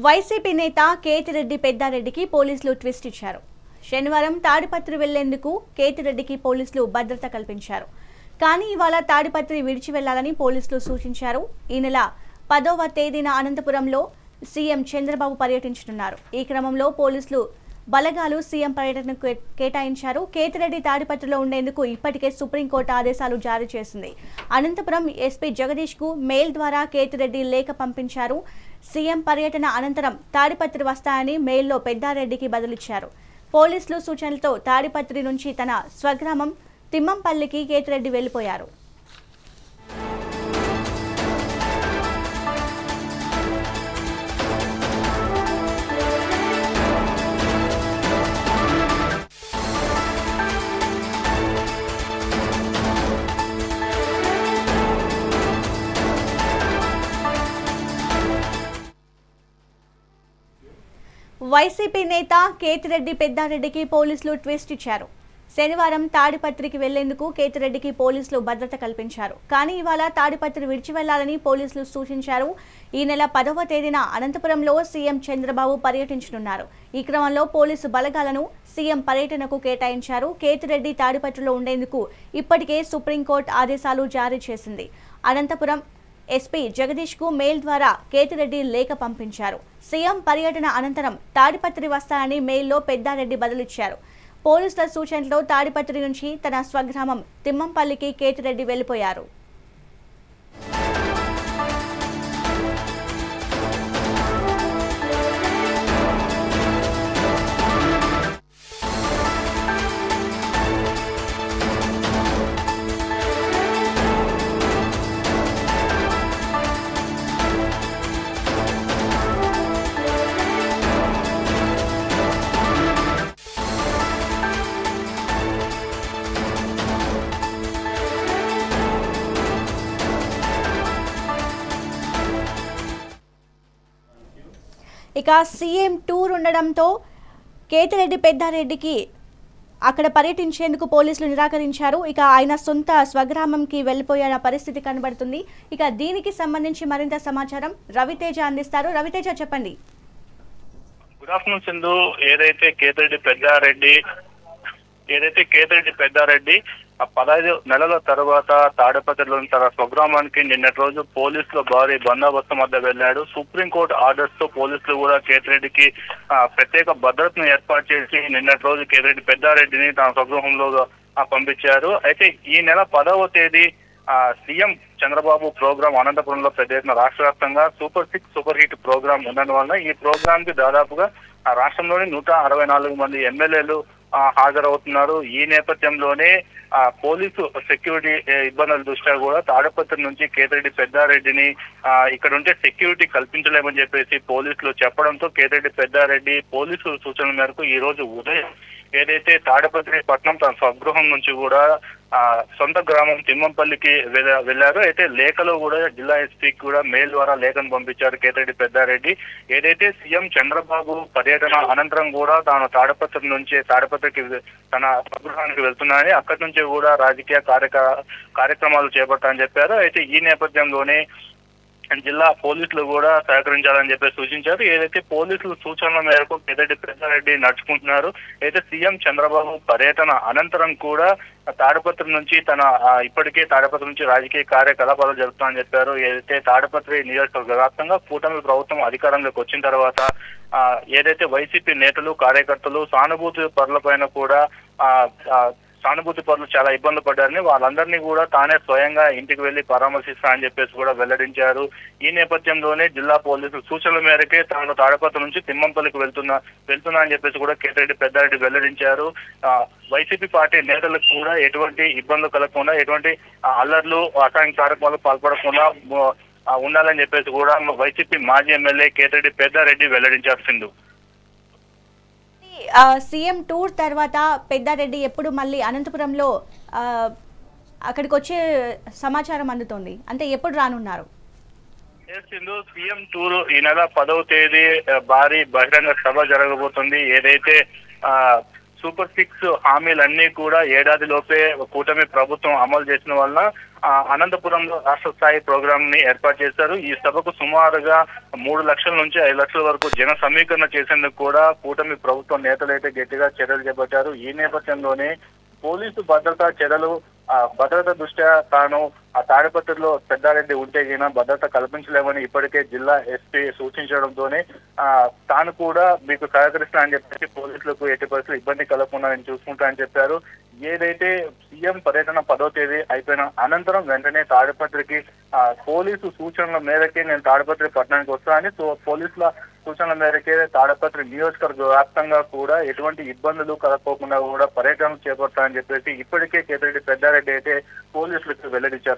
YCP నేత కేతిరెడ్డి పెద్దారెడ్డికి పోలీసులు twist ఇచ్చారు. శనివారం తాడిపత్రి వెళ్లేందుకు కేతిరెడ్డికి పోలీసులు భద్రత కల్పించారు. కానీ ఇవాళ తాడిపత్రి విడిచి వెళ్లాలని పోలీసులు సూచించారు. ఈ నెల 10వ తేదీన అనంతపురంలో సీఎం చంద్రబాబు పర్యటించనున్నారు. ఈ క్రమంలో పోలీసులు బలగాలు సీఎం పర్యటనకు కేటాయించారు. కేతిరెడ్డి తాడిపత్రిలో ఉండేందుకు ఇప్పటికే సుప్రీంకోర్టు ఆదేశాలు జారీ చేసింది. అనంతపురం ఎస్పీ జగదీష్ కు మెయిల్ ద్వారా కేతిరెడ్డి లేఖ పంపించారు. సీఎం పర్యటన అనంతరం తాడిపత్రి వస్తాయని మెయిల్లో పెద్దారెడ్డికి బదులిచ్చారు. పోలీసులు సూచనలతో తాడిపత్రి నుంచి తన స్వగ్రామం తిమ్మంపల్లికి కేతిరెడ్డి వెళ్లిపోయారు. వైసీపీ నేత కేతిరెడ్డి పెద్దారెడ్డికి పోలీసులు ట్విస్ట్ ఇచ్చారు. శనివారం తాడిపత్రికి వెళ్లేందుకు కేతిరెడ్డికి పోలీసులు భద్రత కల్పించారు. కానీ ఇవాళ తాడిపత్రి విడిచి వెళ్లాలని పోలీసులు సూచించారు. ఈ నెల 10వ తేదీన అనంతపురంలో సీఎం చంద్రబాబు పర్యటించనున్నారు. ఈ క్రమంలో పోలీసు బలగాలను సీఎం పర్యటనకు కేటాయించారు. కేతిరెడ్డి తాడిపత్రిలో ఉండేందుకు ఇప్పటికే సుప్రీంకోర్టు ఆదేశాలు జారీ చేసింది. అనంతపురం ఎస్పీ జగదీష్ కు మెయిల్ ద్వారా కేతిరెడ్డి లేఖ పంపించారు. సీఎం పర్యటన అనంతరం తాడిపత్రి వస్తాయని మెయిల్లో పెద్దారెడ్డి బదులిచ్చారు. పోలీసుల సూచనలతో తాడిపత్రి నుంచి తన స్వగ్రామం తిమ్మంపల్లికి కేతిరెడ్డి వెళ్లిపోయారు. ఇక సీఎం టూర్ ఉండడంతో కేతిరెడ్డి పెద్దారెడ్డికి అక్కడ పర్యటించేందుకు పోలీసులు నిరాకరించారు. ఇక ఆయన సొంత స్వగ్రామంకి వెళ్లిపోయిన పరిస్థితి కనబడుతుంది. ఇక దీనికి సంబంధించి మరింత సమాచారం రవితేజ అందిస్తారు. రవితేజ, చెప్పండి. Good afternoon Sindhu. ఏదైతే కేతిరెడ్డి పెద్దారెడ్డి 15 నెలల తర్వాత తాడిపత్రిలోని తన స్వగ్రామానికి నిన్నటి రోజు పోలీసులు భారీ బందోబస్తు మధ్య వెళ్లాడు. సుప్రీంకోర్టు ఆర్డర్స్ తో పోలీసులు కూడా కేతిరెడ్డికి ప్రత్యేక భద్రతను ఏర్పాటు చేసి నిన్నటి రోజు కేతిరెడ్డి పెద్దారెడ్డిని తన స్వగృహంలో పంపించారు. అయితే ఈ నెల 10వ తేదీ సీఎం చంద్రబాబు ప్రోగ్రాం అనంతపురంలో పెద్ద ఎత్తున రాష్ట్ర వ్యాప్తంగా సూపర్ హిట్ ప్రోగ్రాం ఉండడం వలన ఈ ప్రోగ్రాం కి దాదాపుగా రాష్ట్రంలోని 164 మంది ఎమ్మెల్యేలు హాజరవుతున్నారు. ఈ నేపథ్యంలోనే పోలీసు సెక్యూరిటీ ఇబ్బందుల దృష్ట్యా కూడా తాడిపత్రి నుంచి కేతిరెడ్డి పెద్దారెడ్డిని ఇక్కడ ఉంటే సెక్యూరిటీ కల్పించలేమని చెప్పేసి పోలీసులు చెప్పడంతో కేతిరెడ్డి పెద్దారెడ్డి పోలీసు సూచనల మేరకు ఈ రోజు ఉదయం ఏదైతే తాడిపత్రి పట్నం తన స్వగృహం నుంచి కూడా సొంత గ్రామం తిమ్మంపల్లికి వెళ్లారు. అయితే లేఖలో కూడా జిల్లా ఎస్పీకి కూడా మెయిల్ ద్వారా లేఖను పంపించారు కేతిరెడ్డి పెద్దారెడ్డి. ఏదైతే సీఎం చంద్రబాబు పర్యటన అనంతరం కూడా తాను తాడిపత్రికి తన స్వగృహానికి వెళ్తున్నానని అక్కడి నుంచి కూడా రాజకీయ కార్యక్రమాలు చేపట్టాలని చెప్పారు. అయితే ఈ నేపథ్యంలోనే జిల్లా పోలీసులు కూడా సహకరించాలని చెప్పి సూచించారు. ఏదైతే పోలీసుల సూచనల మేరకు కేతిరెడ్డి పెద్దారెడ్డి నడుచుకుంటున్నారు. అయితే సీఎం చంద్రబాబు పర్యటన అనంతరం కూడా తాడిపత్రి నుంచి ఇప్పటికే తాడిపత్రి నుంచి రాజకీయ కార్యకలాపాలు జరుపుతామని చెప్పారు. ఏదైతే తాడిపత్రి నియోజకవర్గ వ్యాప్తంగా కూటమి ప్రభుత్వం అధికారంలోకి వచ్చిన తర్వాత ఏదైతే వైసీపీ నేతలు కార్యకర్తలు సానుభూతి పరులపైన కూడా సానుభూతి పరులు చాలా ఇబ్బంది పడ్డారని వాళ్ళందరినీ కూడా తానే స్వయంగా ఇంటికి వెళ్లి పరామర్శిస్తా అని చెప్పేసి కూడా వెల్లడించారు. ఈ నేపథ్యంలోనే జిల్లా పోలీసుల సూచనల మేరకే తాను తాడిపత్రి నుంచి తిమ్మంపల్లికి వెళ్తున్నా అని చెప్పేసి కూడా కేతిరెడ్డి పెద్దారెడ్డి వెల్లడించారు. వైసీపీ పార్టీ నేతలకు కూడా ఎటువంటి ఇబ్బందులు కలగకుండా ఎటువంటి అల్లర్లు అసాంఘిక కార్యక్రమాలు పాల్పడకుండా ఉండాలని చెప్పేసి కూడా వైసీపీ మాజీ ఎమ్మెల్యే కేతిరెడ్డి పెద్దారెడ్డి వెల్లడించారు. సింధు, సీఎం టూర్ తర్వాత పెద్దారెడ్డి ఎప్పుడు మళ్ళీ అనంతపురంలో అక్కడికి వచ్చే సమాచారం అందుతోంది, అంటే ఎప్పుడు రానున్నారు? సీఎం టూర్ ఈ నెల 10వ తేదీ భారీ బహిరంగ సభ జరగబోతుంది. ఏదైతే సూపర్ 6 హామీలన్నీ కూడా ఏడాది లోపే కూటమి ప్రభుత్వం అమలు చేసిన వల్ల అనంతపురంలో రాష్ట్ర స్థాయి ప్రోగ్రామ్ ని ఏర్పాటు చేశారు. ఈ సభకు సుమారుగా 3 లక్షల నుంచి 5 లక్షల వరకు జన సమీకరణ చేసేందుకు కూడా కూటమి ప్రభుత్వం నేతలైతే గట్టిగా చర్యలు చేపట్టారు. ఈ నేపథ్యంలోనే పోలీసు భద్రతా చర్యలు భద్రత దృష్ట్యా తాను తాడిపత్రిలో పెద్దారెడ్డి ఉంటే గిన భద్రత కల్పించలేమని ఇప్పటికే జిల్లా ఎస్పీ సూచించడంతోనే తాను కూడా మీకు సహకరిస్తా అని చెప్పేసి పోలీసులకు ఎట్టి పరిస్థితులు ఇబ్బంది కలగకుండా నేను చూసుకుంటా అని చెప్పారు. ఏదైతే సీఎం పర్యటన 10వ తేదీ అయిపోయిన అనంతరం వెంటనే తాడిపత్రికి పోలీసు సూచనల మేరకే నేను తాడిపత్రి పట్టణానికి వస్తానని పోలీసుల సూచనల మేరకే తాడిపత్రి నియోజకవర్గ వ్యాప్తంగా కూడా ఎటువంటి ఇబ్బందులు కలగకుండా కూడా పర్యటన చేపడతానని చెప్పేసి ఇప్పటికే కేతిరెడ్డి పెద్దారెడ్డి అయితే పోలీసులకు వెల్లడించారు.